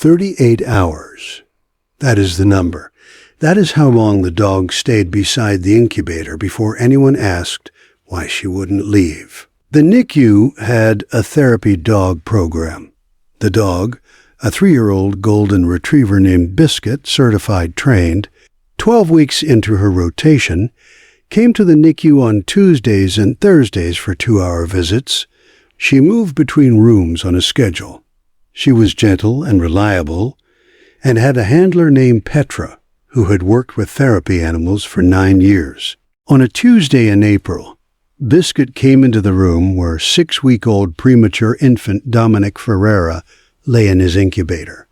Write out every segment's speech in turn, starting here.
38 hours. That is the number. That is how long the dog stayed beside the incubator before anyone asked why she wouldn't leave. The NICU had a therapy dog program. The dog, a 3-year-old golden retriever named Biscuit, certified trained, 12 weeks into her rotation, came to the NICU on Tuesdays and Thursdays for 2-hour visits. She moved between rooms on a schedule. She was gentle and reliable, and had a handler named Petra, who had worked with therapy animals for 9 years. On a Tuesday in April, Biscuit came into the room where 6-week-old premature infant Dominic lay in his incubator.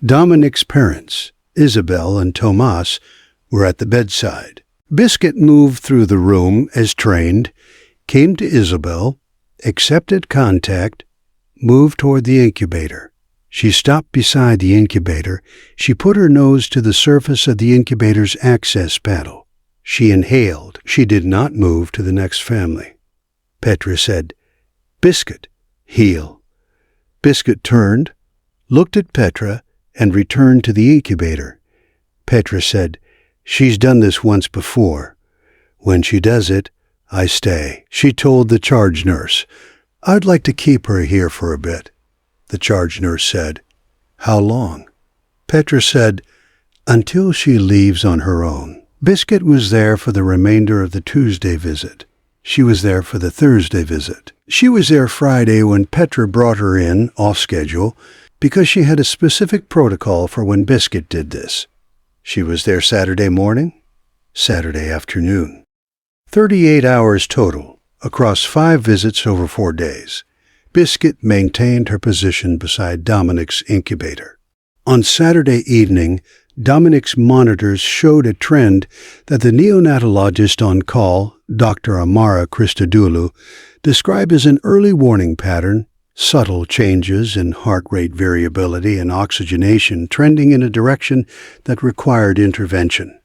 Dominic's parents, Isabel and Tomas, were at the bedside. Biscuit moved through the room as trained, came to Isabel, accepted contact, moved toward the incubator. She stopped beside the incubator. She put her nose to the surface of the incubator's access panel. She inhaled. She did not move to the next family. Petra said, "Biscuit, heel." Biscuit turned, looked at Petra, and returned to the incubator. Petra said, "She's done this once before. When she does it, I stay." She told the charge nurse, "I'd like to keep her here for a bit." The charge nurse said, "How long?" Petra said, "Until she leaves on her own." Biscuit was there for the remainder of the Tuesday visit. She was there for the Thursday visit. She was there Friday when Petra brought her in, off schedule, because she had a specific protocol for when Biscuit did this. She was there Saturday morning, Saturday afternoon. 38 hours total, across 5 visits over 4 days. Biscuit maintained her position beside Dominic's incubator. On Saturday evening, Dominic's monitors showed a trend that the neonatologist on call, Dr. Amara Christodoulou, described as an early warning pattern, subtle changes in heart rate variability and oxygenation trending in a direction that required intervention.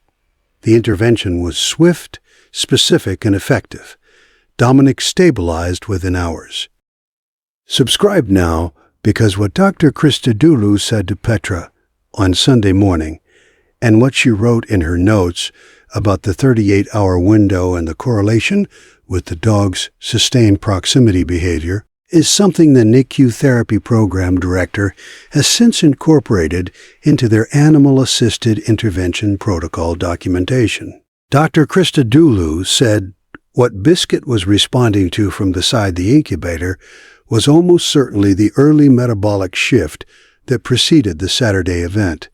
The intervention was swift, specific, and effective. Dominic stabilized within hours. Subscribe now, because what Dr. Christodoulou said to Petra on Sunday morning, and what she wrote in her notes about the 38-hour window and the correlation with the dog's sustained proximity behavior, is something the NICU therapy program director has since incorporated into their animal-assisted intervention protocol documentation. Dr. Christodoulou said what Biscuit was responding to from beside the incubator was almost certainly the early metabolic shift that preceded the Saturday event.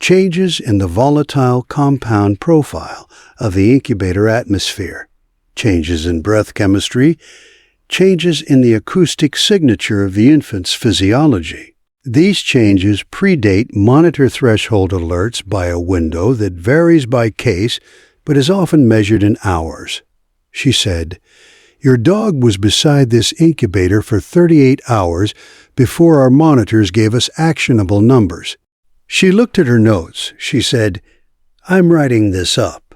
Changes in the volatile compound profile of the incubator atmosphere, changes in breath chemistry, changes in the acoustic signature of the infant's physiology. These changes predate monitor threshold alerts by a window that varies by case but is often measured in hours. She said, "Your dog was beside this incubator for 38 hours before our monitors gave us actionable numbers." She looked at her notes. She said, "I'm writing this up.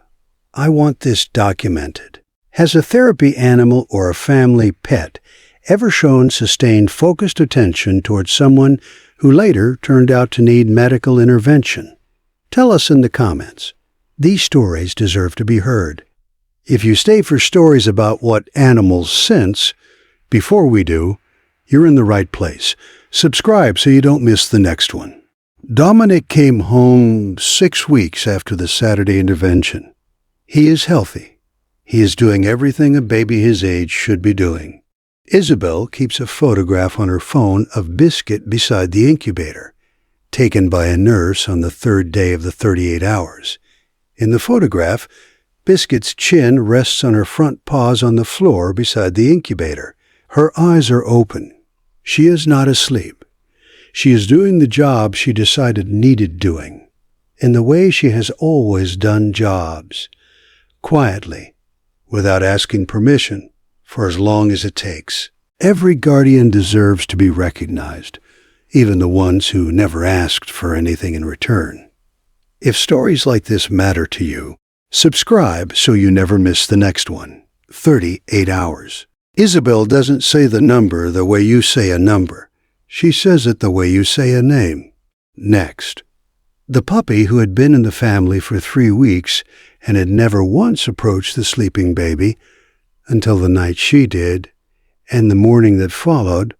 I want this documented." Has a therapy animal or a family pet ever shown sustained focused attention towards someone who later turned out to need medical intervention? Tell us in the comments. These stories deserve to be heard. If you stay for stories about what animals sense before we do, you're in the right place. Subscribe so you don't miss the next one. Dominic came home 6 weeks after the Saturday intervention. He is healthy. He is doing everything a baby his age should be doing. Isabel keeps a photograph on her phone of Biscuit beside the incubator, taken by a nurse on the 3rd day of the 38 hours. In the photograph, Biscuit's chin rests on her front paws on the floor beside the incubator. Her eyes are open. She is not asleep. She is doing the job she decided needed doing, in the way she has always done jobs, quietly, without asking permission, for as long as it takes. Every guardian deserves to be recognized, even the ones who never asked for anything in return. If stories like this matter to you, subscribe so you never miss the next one. 38 hours. Isabel doesn't say the number the way you say a number. She says it the way you say a name. next. The puppy, who had been in the family for 3 weeks and had never once approached the sleeping baby until the night she did, and the morning that followed,